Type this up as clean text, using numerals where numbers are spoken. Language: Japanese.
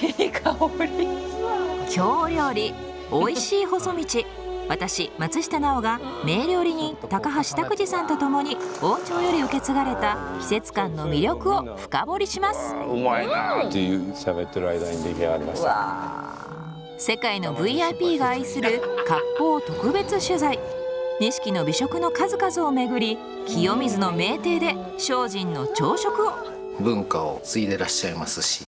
い香り。京料理おいしい細道。私松下奈緒が名料理人高橋拓児さんとともに王朝より受け継がれた季節感の魅力を深掘りします。うまいなっていう喋ってる間に出来上がりました。世界の VIP が愛する割烹特別取材。錦の美食の数々を巡り、清水の名店で精進の朝食を。文化を継いでらっしゃいますし、